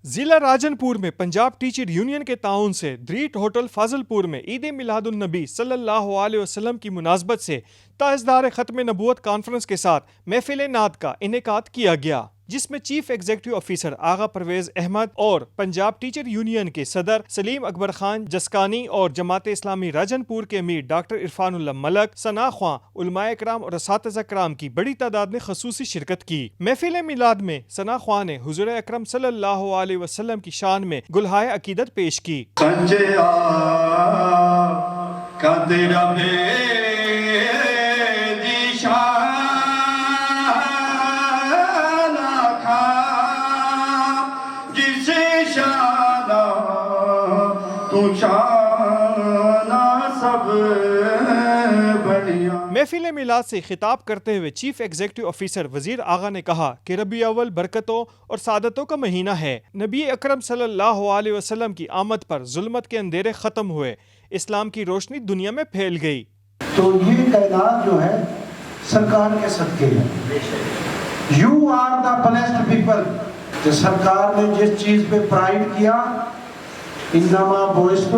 ضلع راجنپور میں Punjab teacher union کے تعاون سے دریٹ ہوٹل فاضل پور میں عید میلاد النبی صلی اللہ علیہ وسلم کی مناسبت سے تاجدار ختم نبوت کانفرنس کے ساتھ محفل نعت کا انعقاد کیا گیا، جس میں چیف ایگزیکٹو آفیسر آغا پرویز احمد اور پنجاب ٹیچر یونین کے صدر سلیم اکبر خان جسکانی اور جماعت اسلامی راجنپور کے امیر ڈاکٹر عرفان اللہ ملک، ثنا خواں، علماء کرام اور اساتذہ کرام کی بڑی تعداد نے خصوصی شرکت کی۔ محفل میلاد میں ثنا خواں نے حضور اکرم صلی اللہ علیہ وسلم کی شان میں گلہائے عقیدت پیش کی۔ محفل میلاد سے خطاب کرتے ہوئے چیف ایگزیکٹو آفیسر وزیر آغا نے کہا کہ ربیع اول برکتوں اور سعادتوں کا مہینہ ہے۔ نبی اکرم صلی اللہ علیہ وسلم کی آمد پر ظلمت کے اندھیرے ختم ہوئے، اسلام کی روشنی دنیا میں پھیل گئی۔ تو یہ کائنات جو ہے سرکار کے صدقے ہے۔ You are the blessed people. کہ سرکار نے جس چیز پہ پرائیڈ کیا، انما بعثت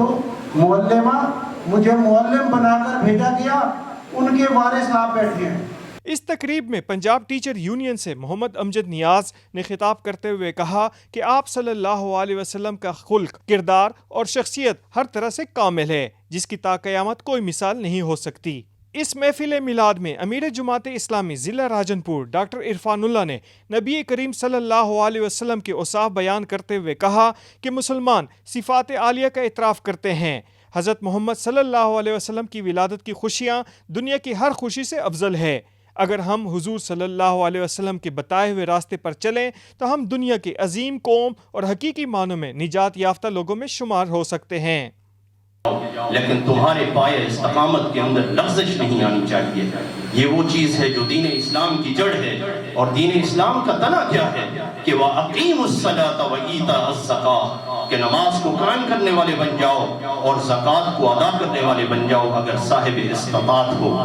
معلما، مجھے معلم بنا کر بھیجا گیا، ان کے وارث آپ بیٹھے ہیں۔ اس تقریب میں پنجاب ٹیچر یونین سے محمد امجد نیاز نے خطاب کرتے ہوئے کہا کہ آپ صلی اللہ علیہ وسلم کا خلق، کردار اور شخصیت ہر طرح سے کامل ہے، جس کی تا قیامت کوئی مثال نہیں ہو سکتی۔ اس محفل میلاد میں امیر جماعت اسلامی ضلع راجنپور ڈاکٹر عرفان اللہ نے نبی کریم صلی اللہ علیہ وسلم کے اوصاف بیان کرتے ہوئے کہا کہ مسلمان صفات عالیہ کا اعتراف کرتے ہیں۔ حضرت محمد صلی اللہ علیہ وسلم کی ولادت کی خوشیاں دنیا کی ہر خوشی سے افضل ہے۔ اگر ہم حضور صلی اللہ علیہ وسلم کے بتائے ہوئے راستے پر چلیں تو ہم دنیا کی عظیم قوم اور حقیقی معنوں میں نجات یافتہ لوگوں میں شمار ہو سکتے ہیں۔ لیکن تمہارے پائے استقامت کے اندر لغزش نہیں آنی چاہیے۔ یہ وہ چیز ہے جو دین اسلام کی جڑ ہے، اور دین اسلام کا تنا کیا ہے کہ وَأَقِيمُوا الصَّلَاةَ وَإِيتَاءَ الزَّكَاةَ، کہ نماز کو قائم کرنے والے بن جاؤ اور زکوٰۃ کو ادا کرنے والے بن جاؤ اگر صاحب استطاعت ہو۔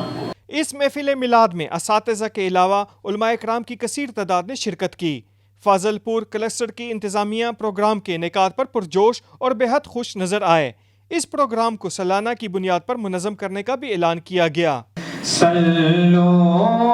اس محفل میلاد میں اساتذہ کے علاوہ علماء کرام کی کثیر تعداد نے شرکت کی۔ فاضل پور کلسٹر کی انتظامیہ پروگرام کے انعقاد پر پرجوش اور بے حد خوش نظر آئے۔ اس پروگرام کو سالانہ کی بنیاد پر منظم کرنے کا بھی اعلان کیا گیا۔ صلو